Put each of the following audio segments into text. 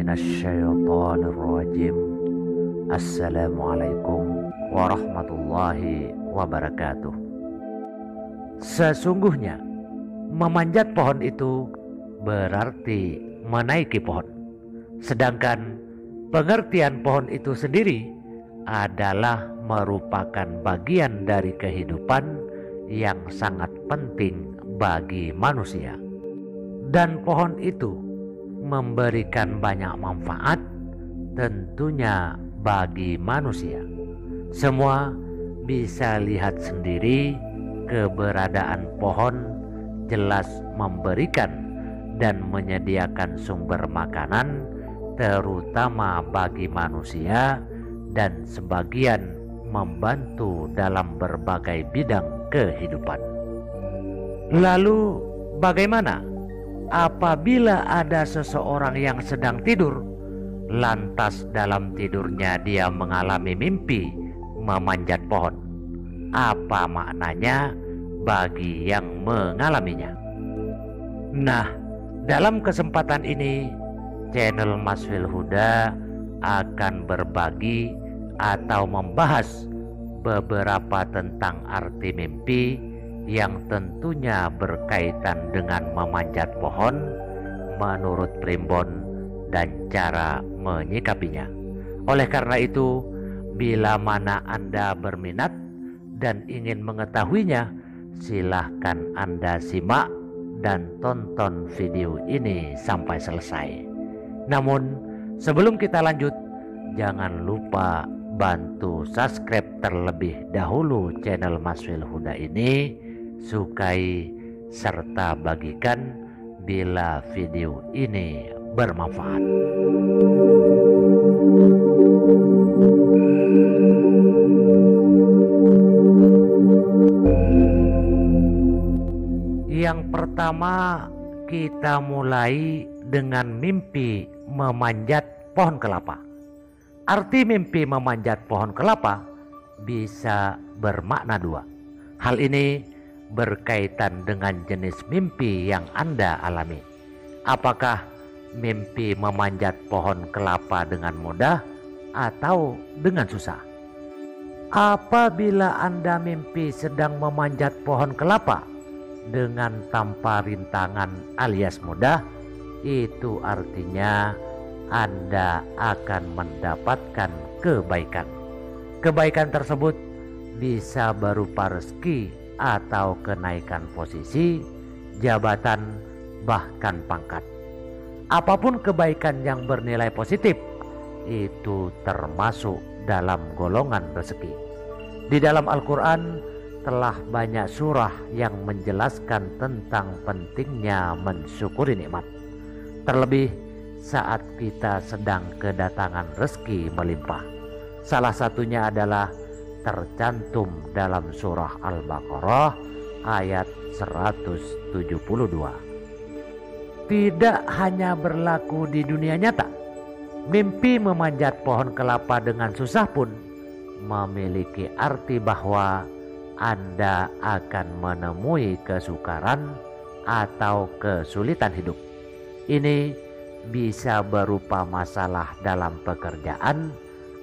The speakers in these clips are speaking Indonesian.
minasyaitonirrajim. Assalamualaikum warahmatullahi wabarakatuh. Sesungguhnya memanjat pohon itu berarti menaiki pohon. Sedangkan pengertian pohon itu sendiri adalah merupakan bagian dari kehidupan yang sangat penting bagi manusia. Dan pohon itu memberikan banyak manfaat tentunya bagi manusia. Semua bisa lihat sendiri keberadaan pohon jelas memberikan dan menyediakan sumber makanan terutama bagi manusia dan sebagian membantu dalam berbagai bidang kehidupan. Lalu bagaimana apabila ada seseorang yang sedang tidur, lantas dalam tidurnya dia mengalami mimpi memanjat pohon? Apa maknanya bagi yang mengalaminya? Nah, dalam kesempatan ini channel Masfil Huda akan berbagi atau membahas beberapa tentang arti mimpi yang tentunya berkaitan dengan memanjat pohon menurut Primbon dan cara menyikapinya. Oleh karena itu, bila mana Anda berminat dan ingin mengetahuinya, silahkan Anda simak dan tonton video ini sampai selesai. Namun sebelum kita lanjut, jangan lupa bantu subscribe terlebih dahulu channel Masfil Huda ini, sukai serta bagikan bila video ini bermanfaat. Yang pertama, kita mulai dengan mimpi memanjat pohon kelapa. Arti mimpi memanjat pohon kelapa bisa bermakna dua. Hal ini berkaitan dengan jenis mimpi yang Anda alami. Apakah mimpi memanjat pohon kelapa dengan mudah atau dengan susah? Apabila Anda mimpi sedang memanjat pohon kelapa dengan tanpa rintangan alias mudah, itu artinya Anda akan mendapatkan kebaikan. Kebaikan tersebut bisa berupa rezeki atau kenaikan posisi, jabatan, bahkan pangkat. Apapun kebaikan yang bernilai positif itu termasuk dalam golongan rezeki. Di dalam Al-Quran telah banyak surah yang menjelaskan tentang pentingnya mensyukuri nikmat. Terlebih saat kita sedang kedatangan rezeki melimpah. Salah satunya adalah tercantum dalam surah Al-Baqarah ayat 172. Tidak hanya berlaku di dunia nyata, mimpi memanjat pohon kelapa dengan susah pun memiliki arti bahwa Anda akan menemui kesukaran atau kesulitan hidup. Ini bisa berupa masalah dalam pekerjaan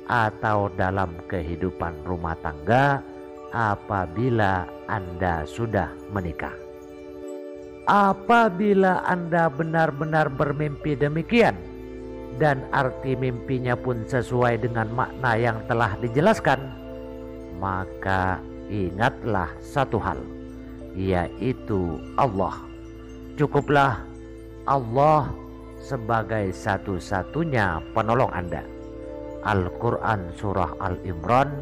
atau dalam kehidupan rumah tangga apabila Anda sudah menikah. Apabila Anda benar-benar bermimpi demikian dan arti mimpinya pun sesuai dengan makna yang telah dijelaskan, maka ingatlah satu hal, yaitu Allah. Cukuplah Allah sebagai satu-satunya penolong Anda. Al-Quran Surah Al-Imran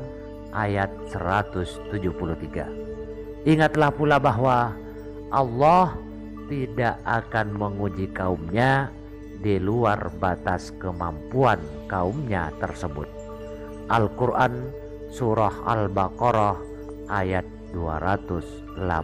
ayat 173. Ingatlah pula bahwa Allah tidak akan menguji kaumnya di luar batas kemampuan kaumnya tersebut. Al-Quran Surah Al-Baqarah ayat 286.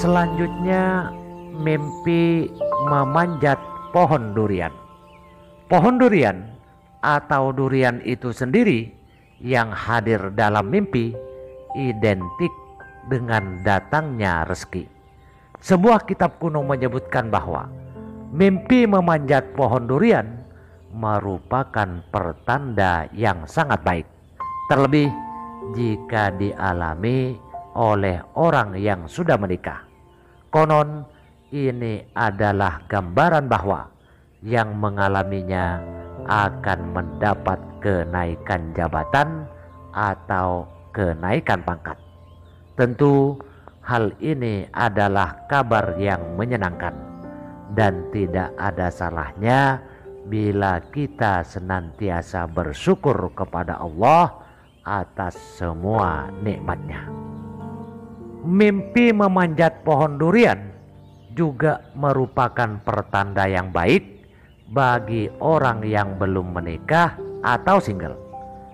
Selanjutnya, mimpi memanjat pohon durian. Pohon durian atau durian itu sendiri yang hadir dalam mimpi identik dengan datangnya rezeki. Sebuah kitab kuno menyebutkan bahwa mimpi memanjat pohon durian merupakan pertanda yang sangat baik, terlebih jika dialami oleh orang yang sudah menikah. Konon ini adalah gambaran bahwa yang mengalaminya akan mendapat kenaikan jabatan atau kenaikan pangkat. Tentu hal ini adalah kabar yang menyenangkan dan tidak ada salahnya bila kita senantiasa bersyukur kepada Allah atas semua nikmatnya. Mimpi memanjat pohon durian juga merupakan pertanda yang baik bagi orang yang belum menikah atau single.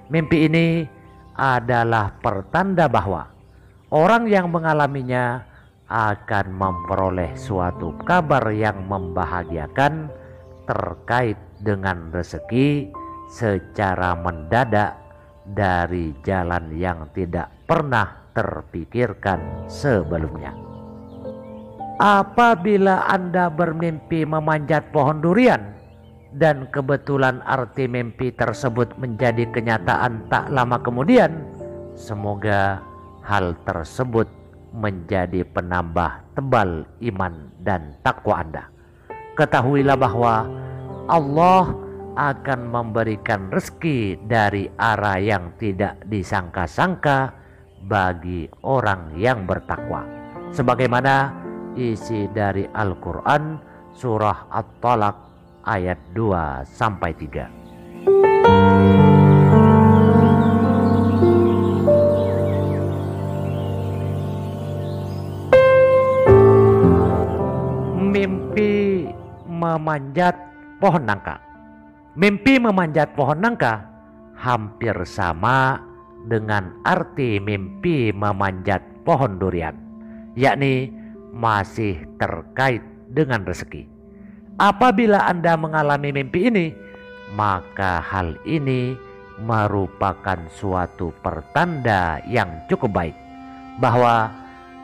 Mimpi ini adalah pertanda bahwa orang yang mengalaminya akan memperoleh suatu kabar yang membahagiakan terkait dengan rezeki secara mendadak dari jalan yang tidak pernah terpikirkan sebelumnya. Apabila Anda bermimpi memanjat pohon durian dan kebetulan arti mimpi tersebut menjadi kenyataan tak lama kemudian, semoga hal tersebut menjadi penambah tebal iman dan takwa Anda. Ketahuilah bahwa Allah akan memberikan rezeki dari arah yang tidak disangka-sangka bagi orang yang bertakwa, sebagaimana isi dari Al-Quran surah At-Talaq ayat 2-3. Mimpi memanjat pohon nangka. Mimpi memanjat pohon nangka hampir sama dengan arti mimpi memanjat pohon durian, yakni masih terkait dengan rezeki. Apabila Anda mengalami mimpi ini, maka hal ini merupakan suatu pertanda yang cukup baik bahwa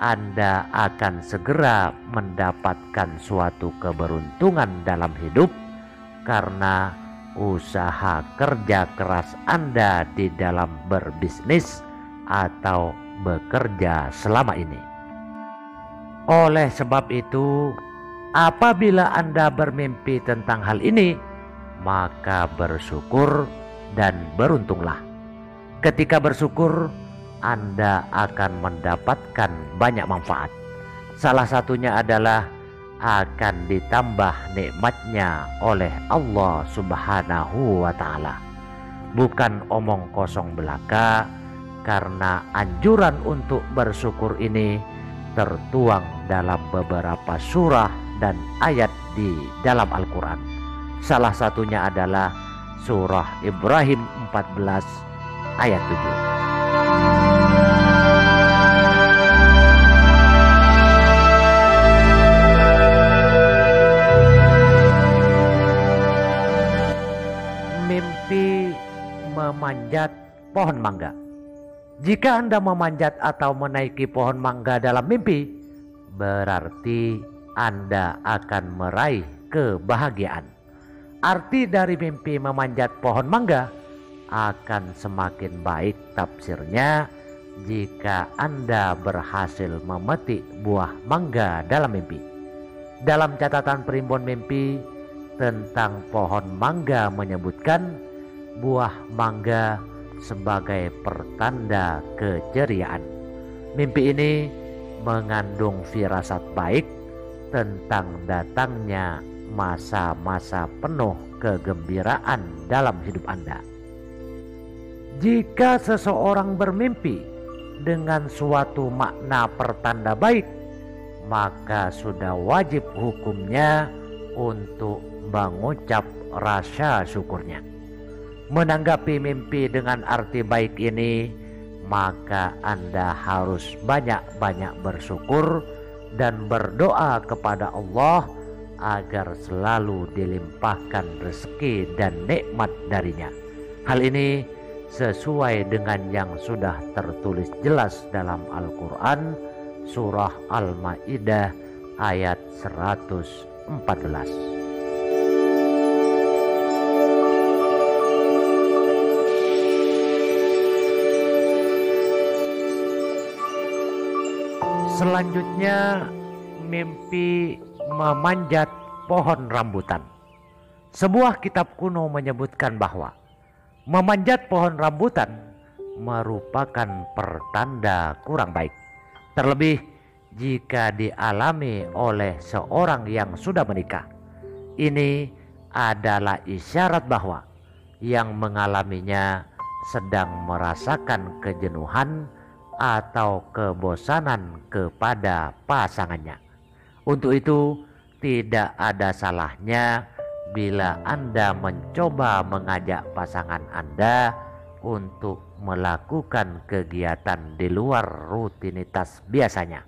Anda akan segera mendapatkan suatu keberuntungan dalam hidup karena usaha kerja keras Anda di dalam berbisnis atau bekerja selama ini. Oleh sebab itu, apabila Anda bermimpi tentang hal ini, maka bersyukur dan beruntunglah. Ketika bersyukur, Anda akan mendapatkan banyak manfaat. Salah satunya adalah akan ditambah nikmatnya oleh Allah Subhanahu wa Ta'ala. Bukan omong kosong belaka, karena anjuran untuk bersyukur ini tertuang dalam beberapa surah dan ayat di dalam Al-Quran. Salah satunya adalah surah Ibrahim 14 ayat 7. Mimpi memanjat pohon mangga. Jika Anda memanjat atau menaiki pohon mangga dalam mimpi, berarti Anda akan meraih kebahagiaan. Arti dari mimpi memanjat pohon mangga akan semakin baik tafsirnya jika Anda berhasil memetik buah mangga dalam mimpi. Dalam catatan Primbon Mimpi tentang pohon mangga menyebutkan buah mangga sebagai pertanda keceriaan. Mimpi ini mengandung firasat baik tentang datangnya masa-masa penuh kegembiraan dalam hidup Anda. Jika seseorang bermimpi dengan suatu makna pertanda baik, maka sudah wajib hukumnya untuk mengucap rasa syukurnya. Menanggapi mimpi dengan arti baik ini, maka Anda harus banyak-banyak bersyukur dan berdoa kepada Allah agar selalu dilimpahkan rezeki dan nikmat darinya. Hal ini sesuai dengan yang sudah tertulis jelas dalam Al-Quran surah Al-Ma'idah ayat 114. Selanjutnya, mimpi memanjat pohon rambutan. Sebuah kitab kuno menyebutkan bahwa memanjat pohon rambutan merupakan pertanda kurang baik. Terlebih jika dialami oleh seorang yang sudah menikah. Ini adalah isyarat bahwa yang mengalaminya sedang merasakan kejenuhan atau kebosanan kepada pasangannya. Untuk itu, tidak ada salahnya bila Anda mencoba mengajak pasangan Anda untuk melakukan kegiatan di luar rutinitas biasanya,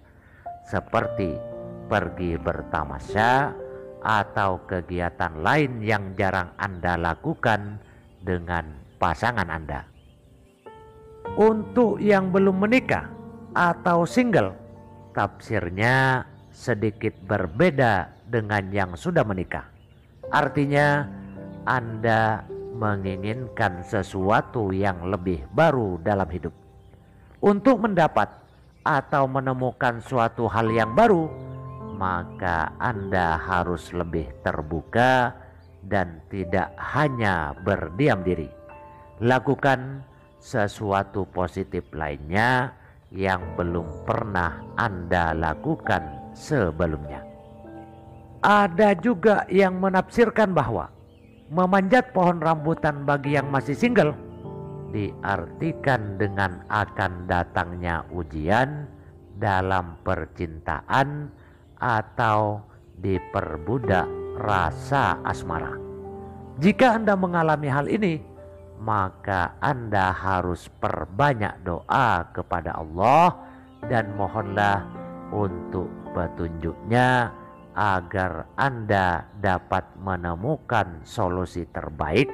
seperti pergi bertamasya atau kegiatan lain yang jarang Anda lakukan dengan pasangan Anda. Untuk yang belum menikah atau single, tafsirnya sedikit berbeda dengan yang sudah menikah. Artinya, Anda menginginkan sesuatu yang lebih baru dalam hidup. Untuk mendapat atau menemukan suatu hal yang baru, maka Anda harus lebih terbuka dan tidak hanya berdiam diri. Lakukan sesuatu positif lainnya yang belum pernah Anda lakukan sebelumnya. Ada juga yang menafsirkan bahwa memanjat pohon rambutan bagi yang masih single diartikan dengan akan datangnya ujian dalam percintaan atau diperbudak rasa asmara. Jika Anda mengalami hal ini, maka Anda harus perbanyak doa kepada Allah dan mohonlah untuk petunjuknya agar Anda dapat menemukan solusi terbaik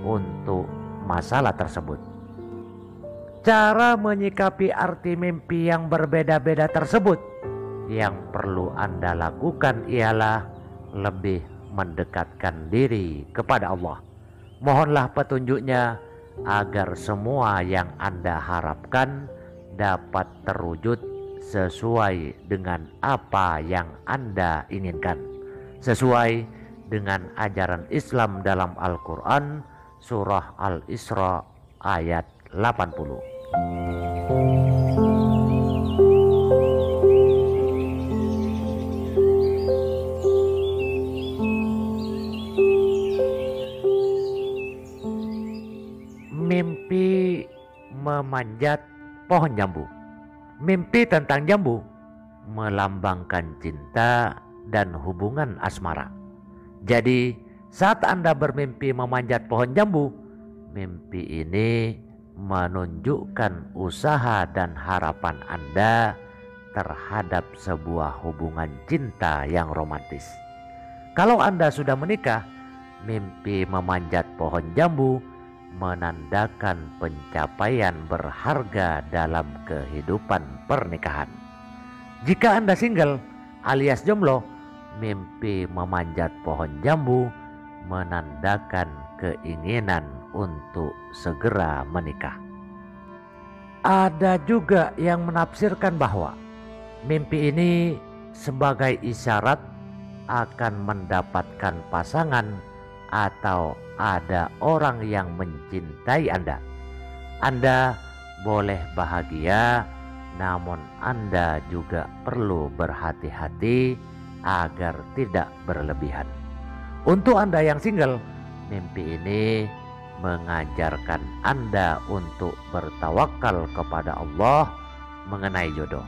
untuk masalah tersebut. Cara menyikapi arti mimpi yang berbeda-beda tersebut yang perlu Anda lakukan ialah lebih mendekatkan diri kepada Allah. Mohonlah petunjuknya agar semua yang Anda harapkan dapat terwujud sesuai dengan apa yang Anda inginkan. Sesuai dengan ajaran Islam dalam Al-Quran surah Al-Isra ayat 80. Mimpi memanjat pohon jambu. Mimpi tentang jambu melambangkan cinta dan hubungan asmara. Jadi saat Anda bermimpi memanjat pohon jambu, mimpi ini menunjukkan usaha dan harapan Anda terhadap sebuah hubungan cinta yang romantis. Kalau Anda sudah menikah, mimpi memanjat pohon jambu menandakan pencapaian berharga dalam kehidupan pernikahan. Jika Anda single alias jomblo, mimpi memanjat pohon jambu menandakan keinginan untuk segera menikah. Ada juga yang menafsirkan bahwa mimpi ini sebagai isyarat akan mendapatkan pasangan atau ada orang yang mencintai Anda. Anda boleh bahagia, namun Anda juga perlu berhati-hati agar tidak berlebihan. Untuk Anda yang single, mimpi ini mengajarkan Anda untuk bertawakal kepada Allah mengenai jodoh.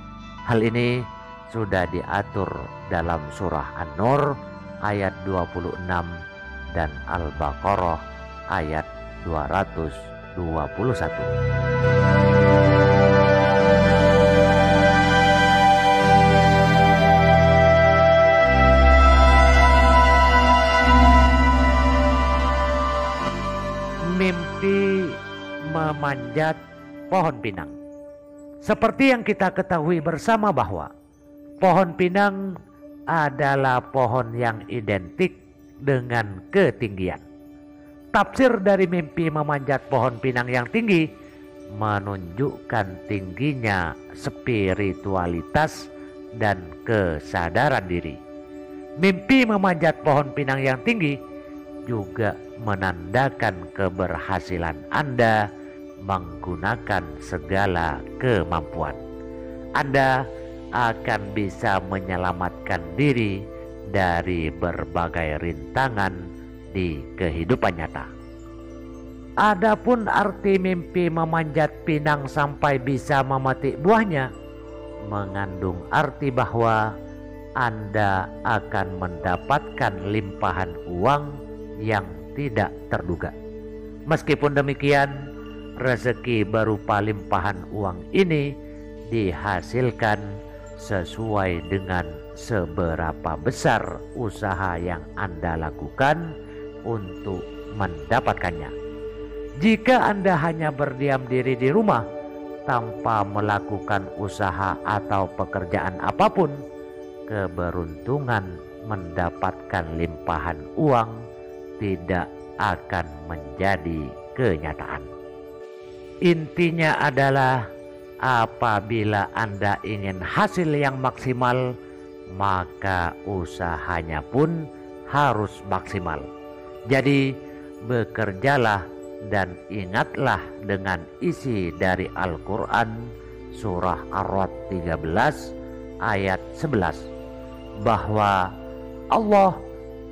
Hal ini sudah diatur dalam surah An-Nur ayat 26 dan Al-Baqarah ayat 221. Mimpi memanjat pohon pinang. Seperti yang kita ketahui bersama bahwa pohon pinang adalah pohon yang identik dengan ketinggian. Tafsir dari mimpi memanjat pohon pinang yang tinggi menunjukkan tingginya spiritualitas dan kesadaran diri. Mimpi memanjat pohon pinang yang tinggi juga menandakan keberhasilan Anda menggunakan segala kemampuan. Anda akan bisa menyelamatkan diri dari berbagai rintangan di kehidupan nyata. Adapun arti mimpi memanjat pinang sampai bisa memetik buahnya mengandung arti bahwa Anda akan mendapatkan limpahan uang yang tidak terduga. Meskipun demikian, rezeki berupa limpahan uang ini dihasilkan sesuai dengan seberapa besar usaha yang Anda lakukan untuk mendapatkannya. Jika Anda hanya berdiam diri di rumah tanpa melakukan usaha atau pekerjaan apapun, keberuntungan mendapatkan limpahan uang tidak akan menjadi kenyataan. Intinya adalah apabila Anda ingin hasil yang maksimal, maka usahanya pun harus maksimal. Jadi bekerjalah dan ingatlah dengan isi dari Al-Quran surah Ar-Ra'd 13 ayat 11 bahwa Allah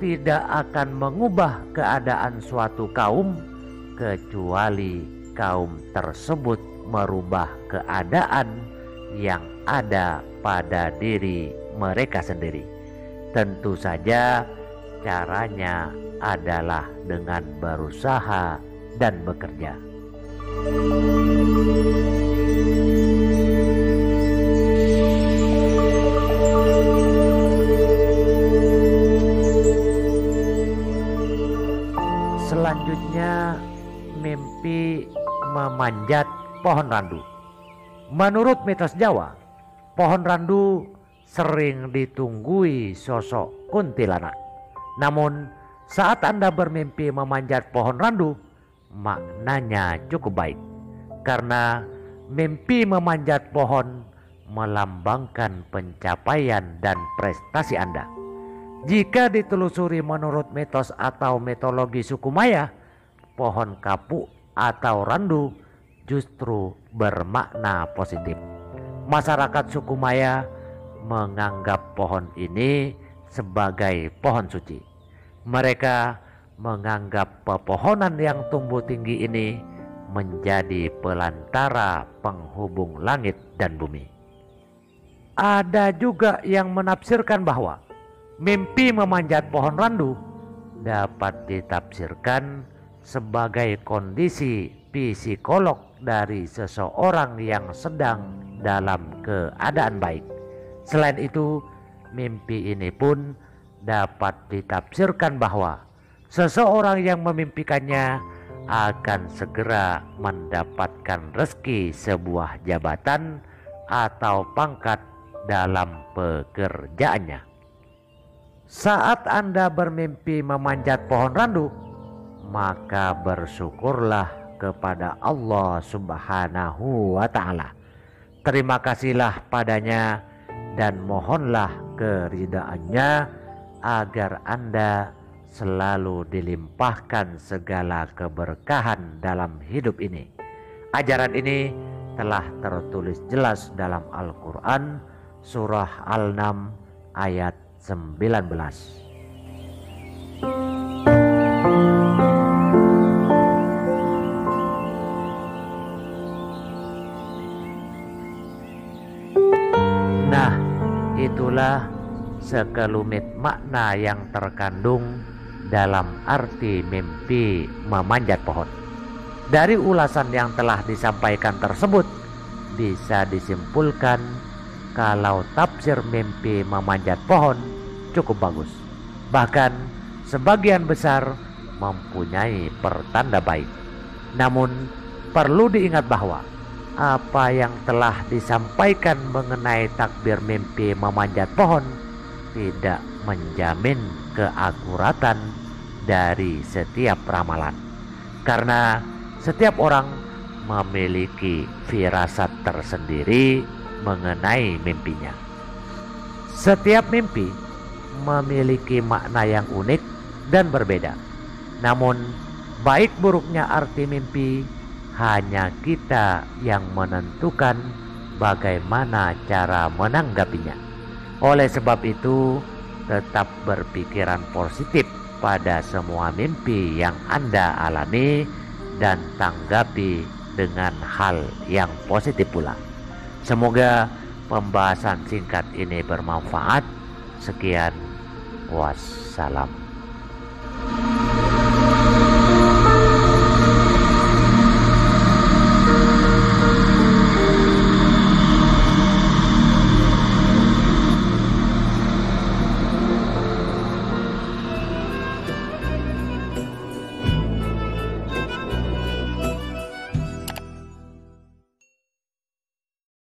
tidak akan mengubah keadaan suatu kaum kecuali kaum tersebut merubah keadaan yang ada pada diri mereka sendiri. Tentu saja caranya adalah dengan berusaha dan bekerja. Selanjutnya, mimpi memanjat pohon randu. Menurut mitos Jawa, pohon randu sering ditunggui sosok kuntilanak. Namun, saat Anda bermimpi memanjat pohon randu, maknanya cukup baik, karena mimpi memanjat pohon melambangkan pencapaian dan prestasi Anda. Jika ditelusuri menurut mitos atau mitologi suku Maya, pohon kapuk atau randu justru bermakna positif. Masyarakat suku Maya menganggap pohon ini sebagai pohon suci. Mereka menganggap pepohonan yang tumbuh tinggi ini menjadi pelantara penghubung langit dan bumi. Ada juga yang menafsirkan bahwa mimpi memanjat pohon randu dapat ditafsirkan sebagai kondisi psikolog dari seseorang yang sedang dalam keadaan baik. Selain itu, mimpi ini pun dapat ditafsirkan bahwa seseorang yang memimpikannya akan segera mendapatkan rezeki sebuah jabatan atau pangkat dalam pekerjaannya. Saat Anda bermimpi memanjat pohon randu, maka bersyukurlah kepada Allah Subhanahu wa Ta'ala. Terima kasihlah padanya dan mohonlah keridhaannya agar Anda selalu dilimpahkan segala keberkahan dalam hidup ini. Ajaran ini telah tertulis jelas dalam Al-Quran surah Al-Nam ayat 19. Nah, itulah sekelumit makna yang terkandung dalam arti mimpi memanjat pohon. Dari ulasan yang telah disampaikan tersebut, bisa disimpulkan kalau tafsir mimpi memanjat pohon cukup bagus. Bahkan sebagian besar mempunyai pertanda baik. Namun perlu diingat bahwa apa yang telah disampaikan mengenai takbir mimpi memanjat pohon tidak menjamin keakuratan dari setiap ramalan, karena setiap orang memiliki firasat tersendiri mengenai mimpinya. Setiap mimpi memiliki makna yang unik dan berbeda. Namun, baik buruknya arti mimpi hanya kita yang menentukan bagaimana cara menanggapinya. Oleh sebab itu, tetap berpikiran positif pada semua mimpi yang Anda alami dan tanggapi dengan hal yang positif pula. Semoga pembahasan singkat ini bermanfaat. Sekian, wassalam.